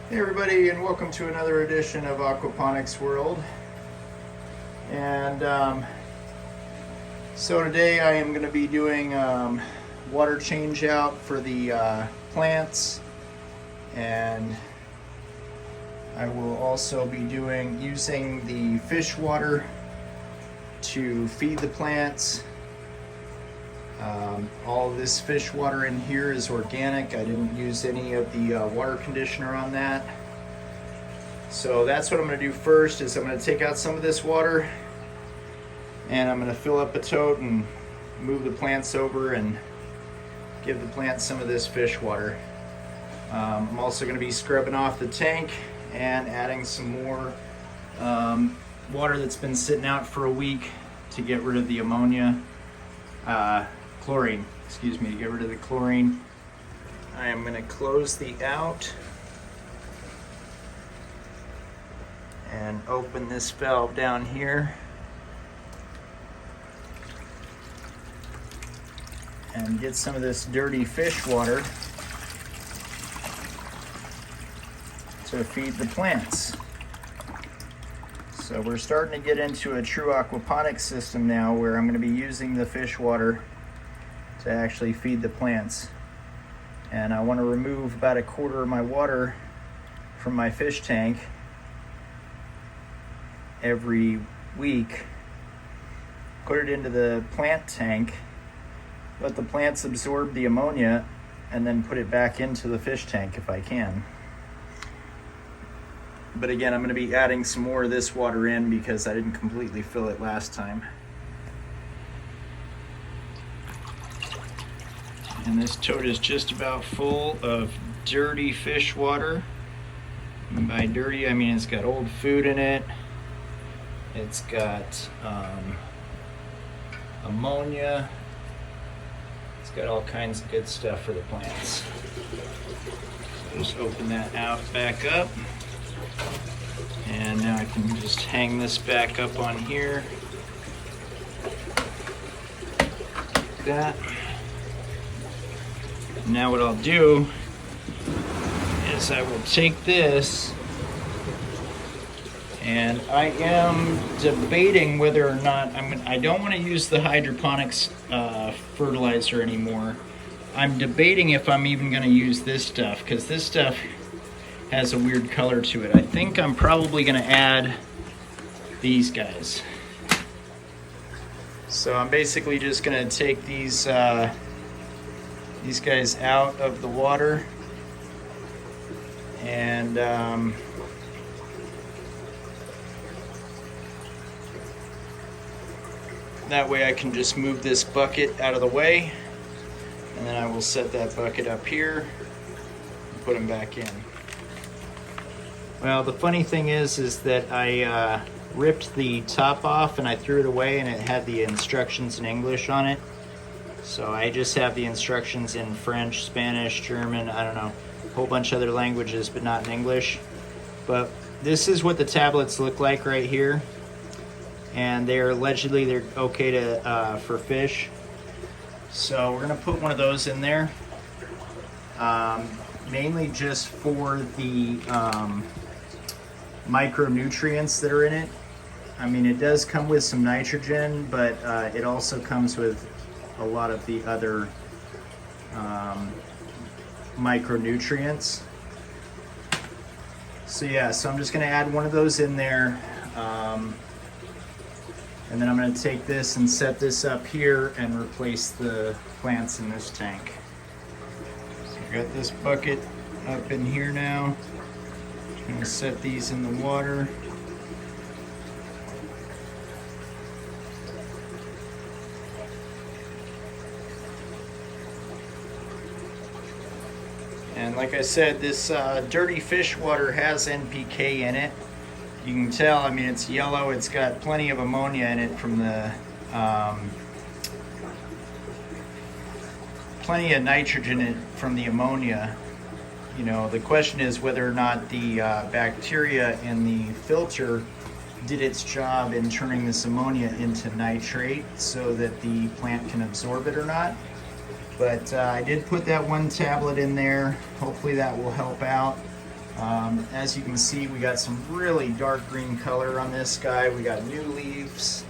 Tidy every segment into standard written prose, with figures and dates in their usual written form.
Hey everybody, and welcome to another edition of Aquaponics World. And so today I am going to be doing water change out for the plants, and I will also be using the fish water to feed the plants. All of this fish water in here is organic. I didn't use any of the water conditioner on that. So that's what I'm going to do first. Is I'm going to take out some of this water and I'm going to fill up a tote and move the plants over and give the plants some of this fish water. I'm also going to be scrubbing off the tank and adding some more water that's been sitting out for a week to get rid of the ammonia. Chlorine, excuse me, to get rid of the chlorine. I am going to close the out and open this valve down here and get some of this dirty fish water to feed the plants. So we're starting to get into a true aquaponics system now, where I'm going to be using the fish water to actually feed the plants. And I want to remove about a quarter of my water from my fish tank every week, put it into the plant tank, let the plants absorb the ammonia, and then put it back into the fish tank if I can. But again, I'm going to be adding some more of this water in because I didn't completely fill it last time. And this tote is just about full of dirty fish water. And by dirty, I mean it's got old food in it. It's got ammonia. It's got all kinds of good stuff for the plants. So just open that out back up. And now I can just hang this back up on here. Like that. Now what I'll do is I will take this, and I am debating whether or not I don't want to use the hydroponics fertilizer anymore. I'm debating if I'm even going to use this stuff, because this stuff has a weird color to it. I think I'm probably going to add these guys. So I'm basically just going to take these guys out of the water, and that way I can just move this bucket out of the way, and then I will set that bucket up here and put them back in. Well, the funny thing is that I ripped the top off and I threw it away, and it had the instructions in English on it. So I just have the instructions in French, Spanish, German, I don't know, a whole bunch of other languages, but not in English. But this is what the tablets look like right here. And they're okay to for fish. So we're gonna put one of those in there. Mainly just for the micronutrients that are in it. I mean, it does come with some nitrogen, but it also comes with a lot of the other micronutrients. So yeah, so I'm just going to add one of those in there, and then I'm going to take this and set this up here and replace the plants in this tank. So I've got this bucket up in here now. I'm going to set these in the water. And like I said, this dirty fish water has NPK in it. You can tell, I mean, it's yellow. It's got plenty of ammonia in it from the, plenty of nitrogen from the ammonia. You know, the question is whether or not the bacteria in the filter did its job in turning this ammonia into nitrate so that the plant can absorb it or not. But I did put that one tablet in there. Hopefully that will help out. As you can see, we got some really dark green color on this guy. We got new leaves,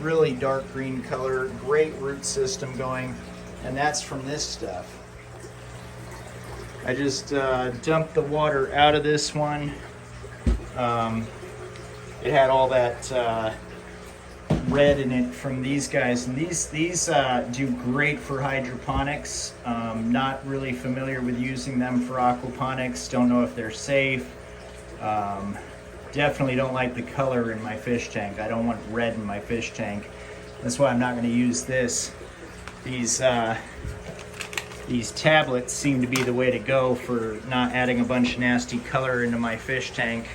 really dark green color, great root system going, and that's from this stuff. I just dumped the water out of this one. It had all that red in it from these guys, and these do great for hydroponics. Not really familiar with using them for aquaponics, don't know if they're safe. Definitely don't like the color in my fish tank. I don't want red in my fish tank. That's why I'm not going to use this. These tablets seem to be the way to go for not adding a bunch of nasty color into my fish tank.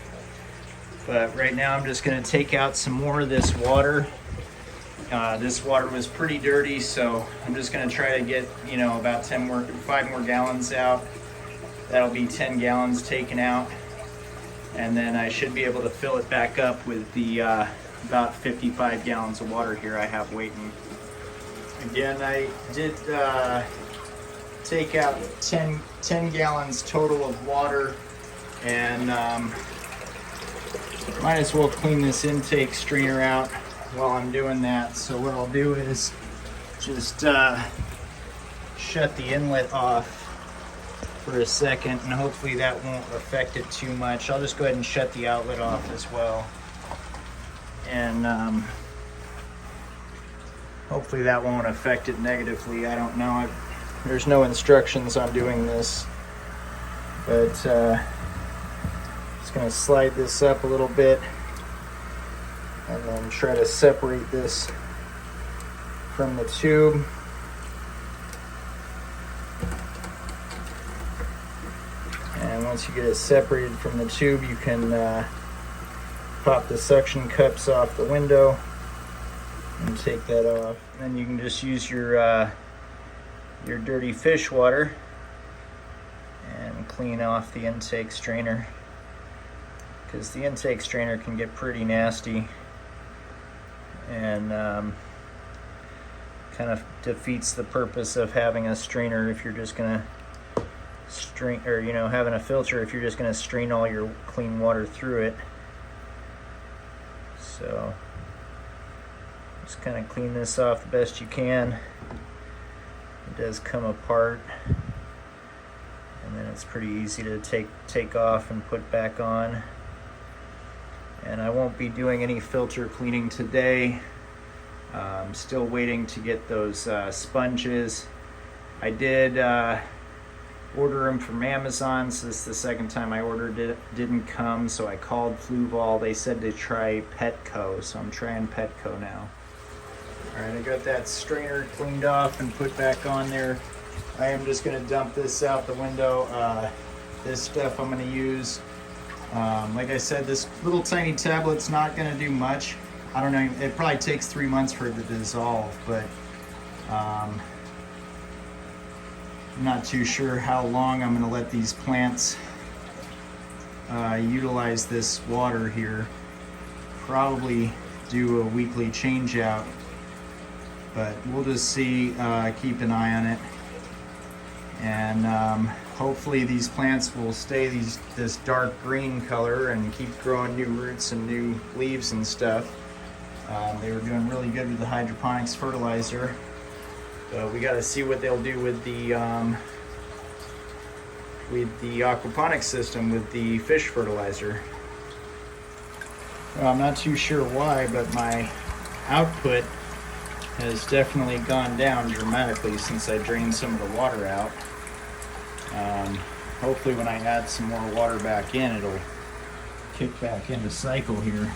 But right now I'm just going to take out some more of this water. This water was pretty dirty, so I'm just going to try to get, you know, about 5 more gallons out. That'll be 10 gallons taken out. And then I should be able to fill it back up with the about 55 gallons of water here I have waiting. Again, I did take out 10 gallons total of water, and might as well clean this intake strainer out while I'm doing that. So what I'll do is just shut the inlet off for a second, and hopefully that won't affect it too much. I'll just go ahead and shut the outlet off as well, and hopefully that won't affect it negatively. I don't know. There's no instructions on doing this, but just going to slide this up a little bit and then try to separate this from the tube. And once you get it separated from the tube, you can pop the suction cups off the window and take that off. And then you can just use your dirty fish water and clean off the intake strainer, because the intake strainer can get pretty nasty and kind of defeats the purpose of having a strainer if you're just going to strain, or having a filter if you're just going to strain all your clean water through it. So just kind of clean this off the best you can. It does come apart, and then it's pretty easy to take off and put back on. And I won't be doing any filter cleaning today. I'm still waiting to get those sponges. I did order them from Amazon, so this is the second time I ordered it. Didn't come, so I called Fluval. They said to try Petco, so I'm trying Petco now. Alright, I got that strainer cleaned off and put back on there. I am just going to dump this out the window. This stuff I'm going to use. Like I said, this little tiny tablet's not going to do much. I don't know, it probably takes 3 months for it to dissolve, but I'm not too sure how long I'm going to let these plants utilize this water here. Probably do a weekly change out, but we'll just see, keep an eye on it. And hopefully these plants will stay this dark green color and keep growing new roots and new leaves and stuff. They were doing really good with the hydroponics fertilizer. So we got to see what they'll do with the aquaponics system with the fish fertilizer. Well, I'm not too sure why, but my output has definitely gone down dramatically since I drained some of the water out. Hopefully when I add some more water back in, it'll kick back into cycle here.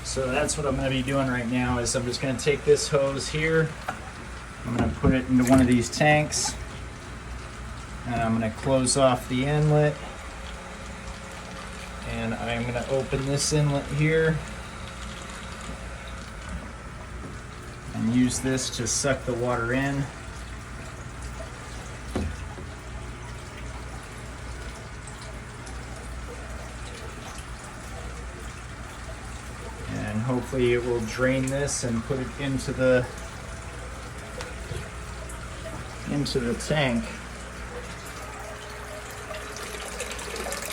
So that's what I'm going to be doing right now, is I'm just going to take this hose here, I'm going to put it into one of these tanks, and I'm going to close off the inlet, and I'm going to open this inlet here and use this to suck the water in. And hopefully it will drain this and put it into the tank.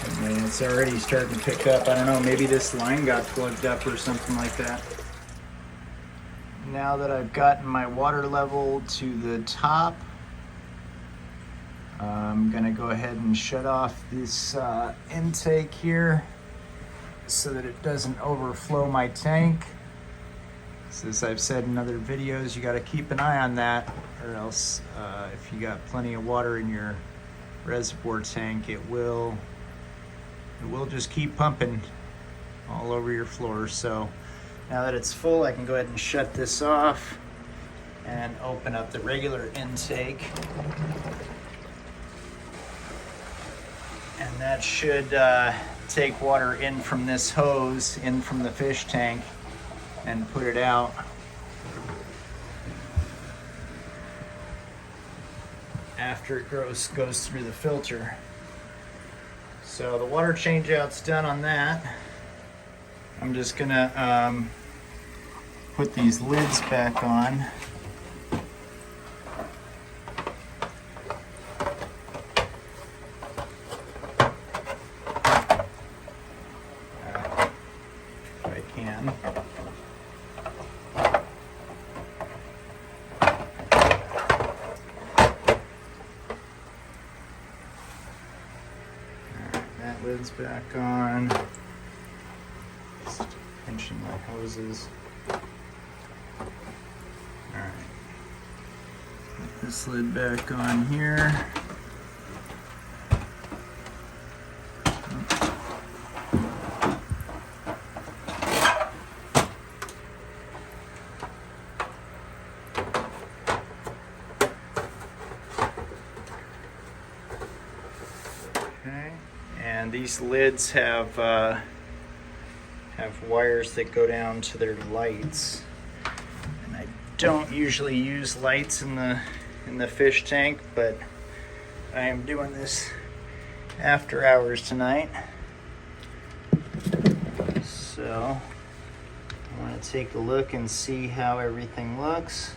And And it's already starting to pick up. I don't know, maybe this line got plugged up or something like that. Now that I've gotten my water level to the top, I'm gonna go ahead and shut off this intake here so that it doesn't overflow my tank. So as I've said in other videos, you gotta keep an eye on that, or else if you got plenty of water in your reservoir tank, it will just keep pumping all over your floor. So now that it's full, I can go ahead and shut this off and open up the regular intake. And that should take water in from this hose, in from the fish tank, and put it out. After it goes through the filter. So the water change out's done on that. I'm just gonna put these lids back on. If I can. That lid's back on. Just pinching my hoses. Alright. Put this lid back on here. Okay. And these lids have wires that go down to their lights. And I don't usually use lights in the fish tank, but I am doing this after hours tonight. So I want to take a look and see how everything looks.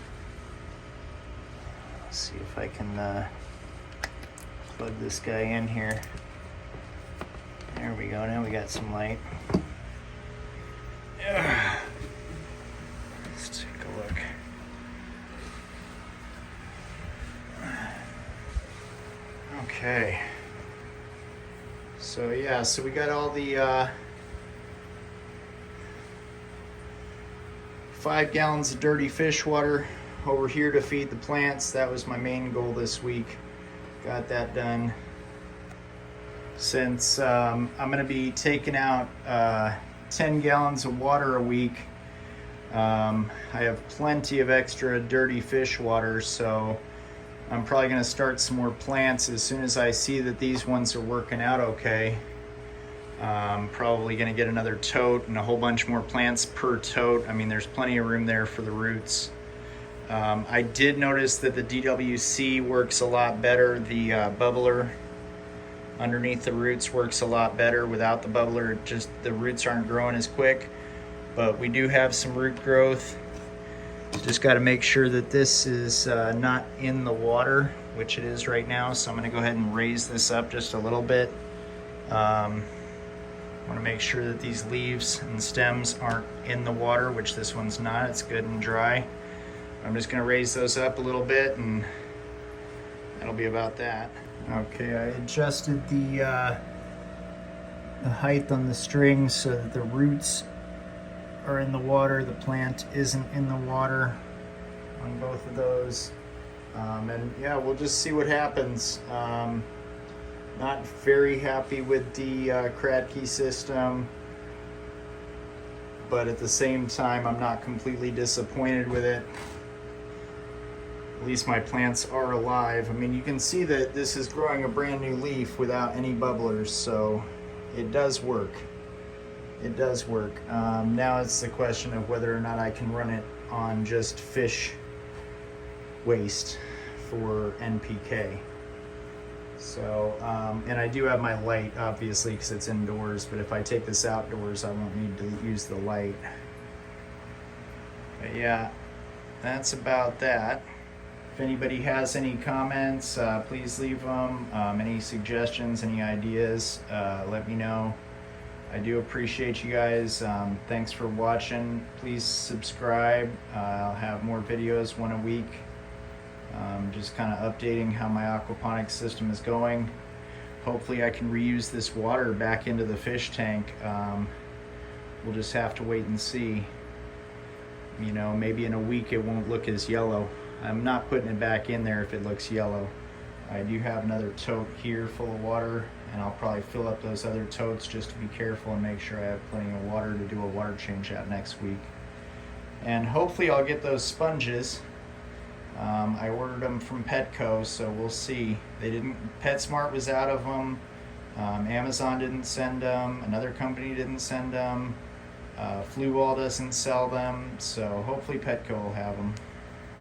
Let's see if I can plug this guy in here. There we go, now we got some light. Let's take a look. Okay. So yeah, so we got all the 5 gallons of dirty fish water over here to feed the plants. That was my main goal this week. Got that done. Since I'm going to be taking out 10 gallons of water a week, I have plenty of extra dirty fish water, so I'm probably going to start some more plants as soon as I see that these ones are working out okay. I'm probably going to get another tote and a whole bunch more plants per tote. I mean, there's plenty of room there for the roots. I did notice that the DWC works a lot better. The bubbler underneath the roots works a lot better. Without the bubbler, just the roots aren't growing as quick. But we do have some root growth. Just got to make sure that this is not in the water, which it is right now. So I'm going to go ahead and raise this up just a little bit. I want to make sure that these leaves and stems aren't in the water, which this one's not. It's good and dry. I'm just going to raise those up a little bit, and that'll be about that. Okay, I adjusted the height on the string so that the roots are in the water, the plant isn't in the water on both of those. And yeah, we'll just see what happens. Not very happy with the kratky system, but at the same time, I'm not completely disappointed with it. At least my plants are alive. I mean, you can see that this is growing a brand new leaf without any bubblers, so it does work. It does work. Now it's the question of whether or not I can run it on just fish waste for NPK. So, and I do have my light, obviously, because it's indoors, but if I take this outdoors, I won't need to use the light. But yeah, that's about that. If anybody has any comments, please leave them. Any suggestions, any ideas, let me know. I do appreciate you guys. Thanks for watching. Please subscribe. I'll have more videos, one a week. Just kind of updating how my aquaponics system is going. Hopefully I can reuse this water back into the fish tank. We'll just have to wait and see. You know, maybe in a week it won't look as yellow. I'm not putting it back in there if it looks yellow. I do have another tote here full of water, and I'll probably fill up those other totes just to be careful and make sure I have plenty of water to do a water change out next week. And hopefully I'll get those sponges. I ordered them from Petco, so we'll see. They didn't. PetSmart was out of them. Amazon didn't send them. Another company didn't send them. Fluwall doesn't sell them, so hopefully Petco will have them.